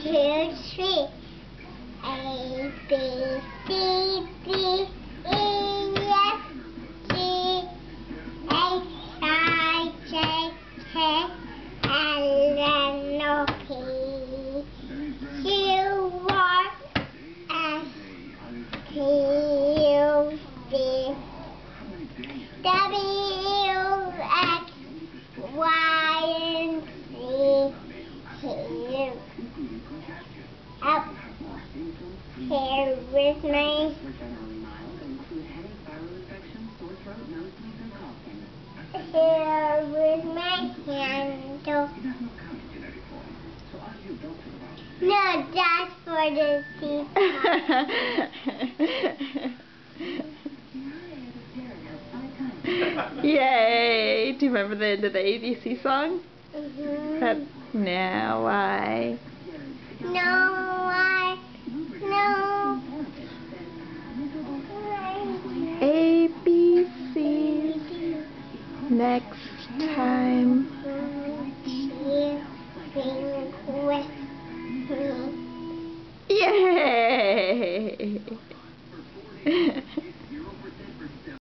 2, 3. A, B, C, D, E, F, G, H, I, J, K, L, M, N, P, Q, R, S, T, U, V, W, X, Y, and Z, up here with my handle. No, that's for the teeth. Yay! Do you remember the end of the ABC song? Mm-hmm. Now I. No. A, B, C. Next time. Sing with me. Yay!